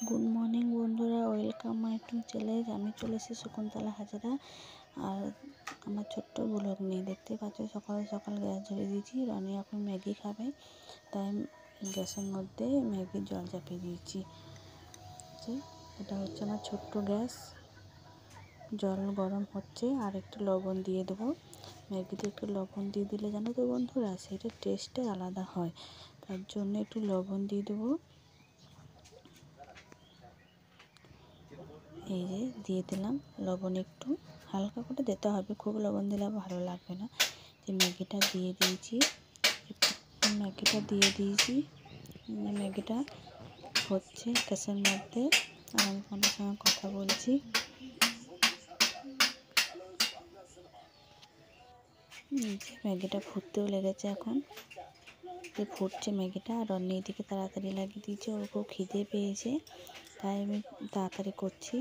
Good morning বন্ধুরা, welcome my to channel. আমি চলে এসেছি শকুন্তলা হাজরা আর আমার ছোট্ট ব্লগ নিয়ে। দেখতে পাচ্ছ সকাল সকাল গ্যাস ধরে দিয়েছি। রনি এখন ম্যাগি খাবে, তাই গ্যাসের মধ্যে ম্যাগির জল চাপিয়ে দিয়েছি। এটা হচ্ছে আমার ছোট্ট গ্যাস। জল গরম হচ্ছে আর একটু লবণ দিয়ে দেবো। ম্যাগিতে একটু লবণ দিয়ে দিলে জানো তো বন্ধুরা, সেটা টেস্টে আলাদা হয়। তার জন্য একটু লবণ দিয়ে দেবো। এই যে দিয়ে দিলাম লবণ, একটু হালকা করে দিতে হবে, খুব লবণ দিলে ভালো লাগবে না। যে ম্যাগিটা দিয়ে দিয়েছি, ম্যাগিটা হচ্ছে গ্যাসের মধ্যে। আর আমি তোমাদের সঙ্গে কথা বলছি। ম্যাগিটা ফুটতেও লেগেছে, এখন ফুটছে ম্যাগিটা। আর অন্য দিকে তাড়াতাড়ি লাগিয়ে দিয়েছে, ওর খুব খিদে পেয়েছে, তাই আমি তাড়াতাড়ি করছি।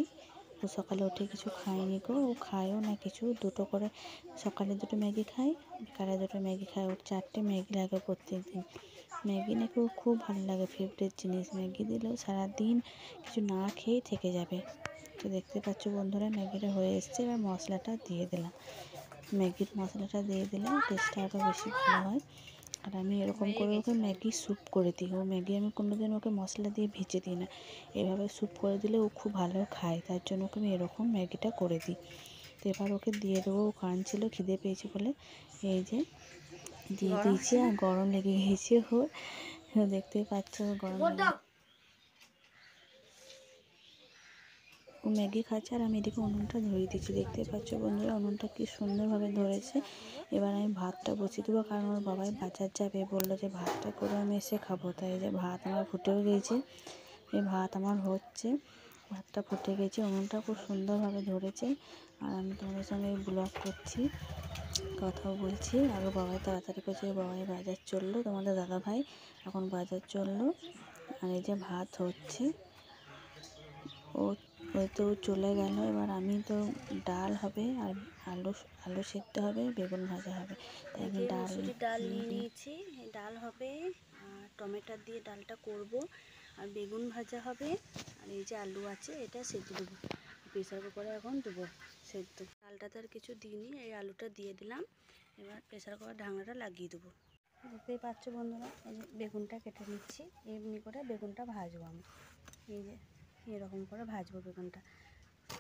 ও সকালে উঠে কিছু খায়নি গো, ও খায়ও না কিছু। দুটো করে সকালে দুটো ম্যাগি খায়, বিকালে দুটো ম্যাগি খায়। ওর 4টে ম্যাগি লাগে প্রত্যেক দিন। ম্যাগি নাকি ওর খুব ভালো লাগে, ফেভারিট জিনিস। ম্যাগি দিলেও সারাদিন কিছু না খেয়েই থেকে যাবে। তো দেখতে পাচ্ছ বন্ধুরা, ম্যাগিটা হয়ে এসছে। এবার মশলাটা দিয়ে দিলাম। ম্যাগির মশলাটা দিয়ে দিলে টেস্টটা আরও বেশি ভালো হয়। আর আমি এরকম করে ওকে ম্যাগি স্যুপ করে দিই। ও ম্যাগি আমি কোনোদিন ওকে মশলা দিয়ে ভেজে দিই না, এভাবে স্যুপ করে দিলে ও খুব ভালো খায়। তার জন্য ওকে আমি এরকম ম্যাগিটা করে দিই। তো এবার ওকে দিয়ে দেবো। ও কাঁদছিল খিদে পেয়েছে বলে। এই যে দিয়ে দিয়েছি। আর গরম লেগে গিয়েছে ওর, দেখতেই পাচ্ছ গরম লেগে। ও ম্যাগি খাচ্ছে আর আমি এদিকে উনুনটা ধরিয়ে দিচ্ছি। দেখতে পাচ্ছ বন্ধুরা, উনুনটা কি সুন্দরভাবে ধরেছে। এবার আমি ভাতটা বসিয়ে দেবো, কারণ ওর বাবাই বাজার যাবে, বললো যে ভাতটা করে আমি এসে খাবো। তাই যে ভাত আমার ফুটেও গিয়েছে। এই ভাত আমার হচ্ছে, ভাতটা ফুটে গেছে, উনুনটা খুব সুন্দরভাবে ধরেছে। আর আমি তোমাদের সঙ্গে ব্লগ করছি, কথাও বলছি। আর ওর বাবাই তাড়াতাড়ি করছে, বাবাই বাজার চললো, তোমাদের দাদা ভাই এখন বাজার চললো। আর এই যে ভাত হচ্ছে, ওই তো চলে গেল। এবার আমি তো ডাল হবে, আর আলু সেদ্ধ হবে, বেগুন ভাজা হবে। তাই আমি ডাল নিয়ে নিয়েছি। ডাল হবে, আর টমেটো দিয়ে ডালটা করব, আর বেগুন ভাজা হবে। আর এই যে আলু আছে, এটা সেদ্ধ দেবো, প্রেসার কুকারে এখন দেবো সেদ্ধ। ডালটাতে আর কিছু দিইনি, এই আলুটা দিয়ে দিলাম। এবার প্রেসার কুকার ঢাকনাটা লাগিয়ে দেবো। দেখতেই পাচ্ছ বন্ধুরা, এই যে বেগুনটা কেটে নিচ্ছি। এমনি করে বেগুনটা ভাজবো আমি, এই যে এরকম করে ভাজবো বেগুনটা।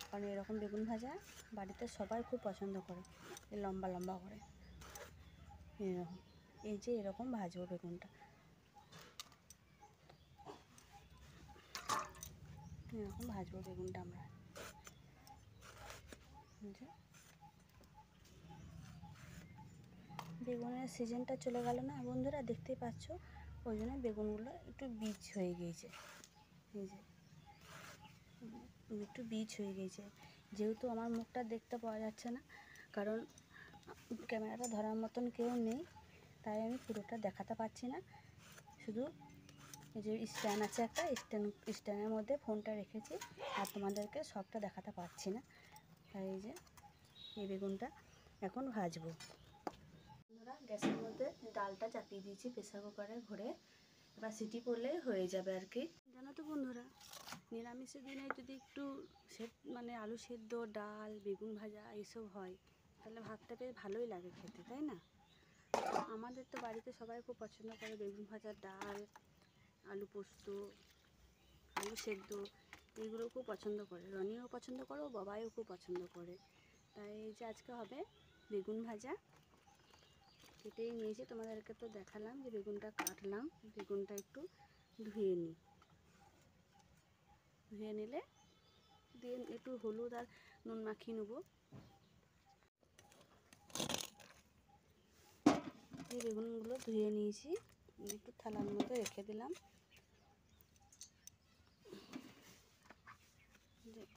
কারণ এরকম বেগুন ভাজা বাড়িতে সবাই খুব পছন্দ করে, লম্বা লম্বা করে এরকম। এই যে এরকম ভাজবো বেগুনটা, এরকম ভাজবো বেগুনটা আমরা। বেগুনের সিজনটা চলে গেল না বন্ধুরা, দেখতেই পাচ্ছ। ওই জন্য বেগুনগুলো একটু বীজ হয়ে গিয়েছে। এই যে একটু বীজ হয়ে গিয়েছে, যেহেতু আমার মুখটা দেখতে পাওয়া যাচ্ছে না, কারণ ক্যামেরাটা ধরার মতন কেউ নেই, তাই আমি পুরোটা দেখাতে পারছি না। শুধু এই যে স্ট্যান্ড আছে একটা, স্ট্যান্ডের মধ্যে ফোনটা রেখেছি, আর তোমাদেরকে সবটা দেখাতে পারছি না। তাই এই যে এই বেগুনটা এখন ভাজবো। গ্যাসের মধ্যে ডালটা চাপিয়ে দিয়েছি প্রেসার কুকারে ঘুরে। এবার সিটি পড়লেই হয়ে যাবে আর কি। জানো তো বন্ধুরা, নিরামিষের দিনে যদি একটু মানে আলু সেদ্ধ, ডাল, বেগুন ভাজা এইসব হয়, তাহলে ভাতটা বেশ ভালোই লাগে খেতে, তাই না? আমাদের তো বাড়িতে সবাই খুব পছন্দ করে বেগুন ভাজা, ডাল, আলু পোস্ত, আলু সেদ্ধ, এইগুলো খুব পছন্দ করে। রনিও পছন্দ করে, ও বাবাইও খুব পছন্দ করে। তাই এই যে আজকে হবে বেগুন ভাজা। কেটেই নিয়েছি, তোমাদেরকে তো দেখালাম যে বেগুনটা কাটলাম। বেগুনটা একটু ধুয়ে নিই, ধুয়ে নিলে দিয়ে একটু হলুদ আর নুন মাখিয়ে নেবো। এই বেগুনগুলো ধুয়ে নিয়েছি, একটু থালার মধ্যে রেখে দিলাম।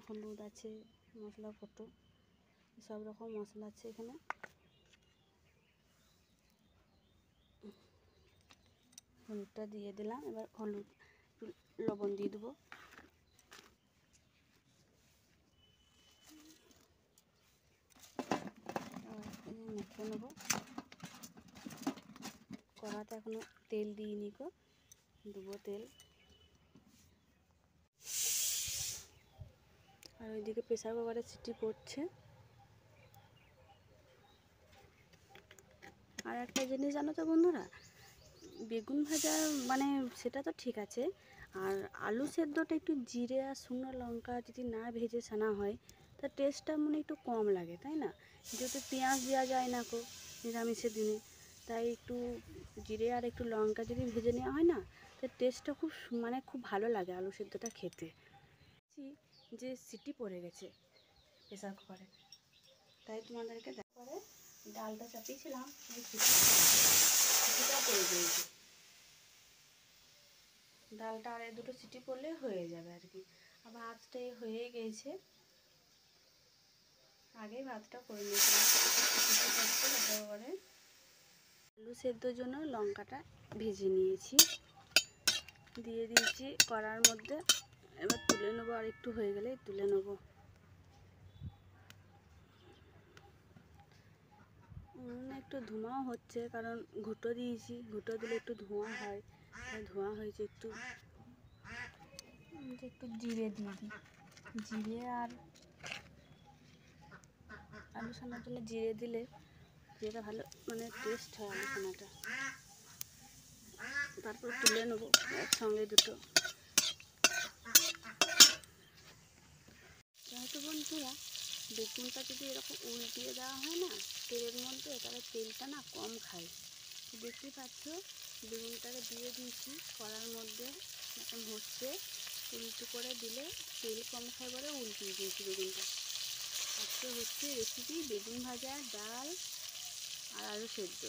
হলুদ আছে, মশলা কত সব রকম মশলা আছে এখানে। হলুদটা দিয়ে দিলাম। এবার হলুদ লবণ দিয়ে দেবো। মেখে নেবো। কড়াতে এখনো তেল দিইনি গো, দেবো তেল। ওইদিকে প্রেসার কুকারে সিটি পড়ছে। আর একটা জিনিস জানো তো বন্ধুরা, বেগুন ভাজা মানে সেটা তো ঠিক আছে, আর আলু সেদ্ধটা একটু জিরে আর শুকনো লঙ্কা যদি না ভেজে ছানা হয় তার টেস্টটা মনে একটু কম লাগে, তাই না? যেহেতু পেঁয়াজ দেওয়া যায় না কো নিরামিষের দিনে, তাই একটু জিরে আর একটু লঙ্কা যদি ভেজে নেওয়া হয় না, তার টেস্টটা খুব মানে খুব ভালো লাগে আলু সেদ্ধটা খেতে। যে সিটি পড়ে গেছে প্রেসার কুকারে, তাই তোমাদেরকে পরে ডালটা চাপিয়েছিলাম, সিটিটা পড়ে গিয়েছে। ডালটা আর দুটো সিটি পড়লে হয়ে যাবে আর কি। আর ভাতটাই হয়ে গেছে, আগেই ভাতটা করে নিয়েছিলাম। তারপরে আলু সেদ্ধর জন্য লঙ্কাটা ভেজে নিয়েছি, দিয়ে দিয়েছি কড়ার মধ্যে। এবার তুলে নেবো, আর একটু হয়ে গেলে তুলে নেবো। একটু ধোঁয়াও হচ্ছে, কারণ ঘুঁটো দিয়েছি, ঘুঁটো দিলে একটু ধোঁয়া হয়, তাই ধোঁয়া হয়েছে। একটু জিরে দিয়ে দিই, জিরে আর আলু ছানার জন্য জিরে দিলে জিরেটা ভালো মানে টেস্ট হয় আলু ছানাটা। তারপর তুলে নেবো একসঙ্গে দুটো। যেহেতু বন্ধুরা বেগুনটা যদি এরকম উল্টিয়ে দেওয়া হয় না তেলের মধ্যে, তাহলে তেলটা না কম খায়। দেখতেই পাচ্ছ বেগুনটাকে দিয়ে দিয়েছি কড়ার মধ্যে, এখন হচ্ছে। উল্টো করে দিলে তেল কম খায় বলে উল্টিয়ে দিয়েছি বেগুনটা। আজকে হচ্ছে রেসিপি বেগুন ভাজা, ডাল আর আলু সেদ্ধ।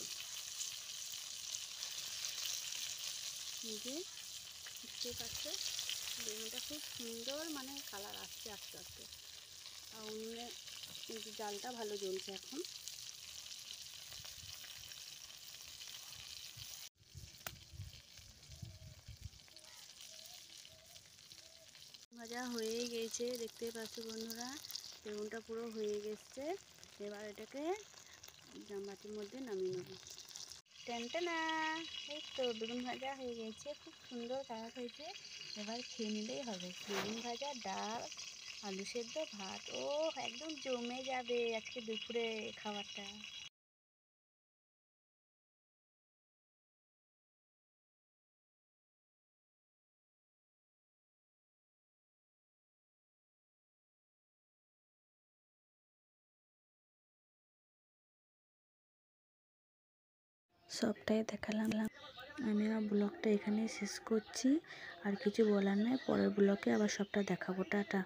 নিজে দেখতেই পাচ্ছ বেগুনটা খুব সুন্দর মানে কালার আসছে আস্তে আস্তে। আর উনুনে জালটা ভালো জ্বলছে এখন। ভাজা হয়ে গেছে, দেখতেই পাচ্ছ বন্ধুরা বেগুনটা পুরো হয়ে গেছে। এবার এটাকে বাটির মধ্যে নামিয়ে নেব। টেনটেনা, এই তো বেগুন ভাজা হয়ে গেছে, খুব সুন্দর কালার হয়েছে। এবার খেয়ে নিলেই হবে। বেগুন ভাজা, ডাল, আলু সেদ্ধ, ভাত, ও একদম জমে যাবে আজকে দুপুরে খাবারটা। সবটাই দেখালাম। আমি আমার ব্লগটা এখানেই শেষ করছি, আর কিছু বলার নেই। পরের ব্লগে আবার সবটা দেখাবো। টাটা।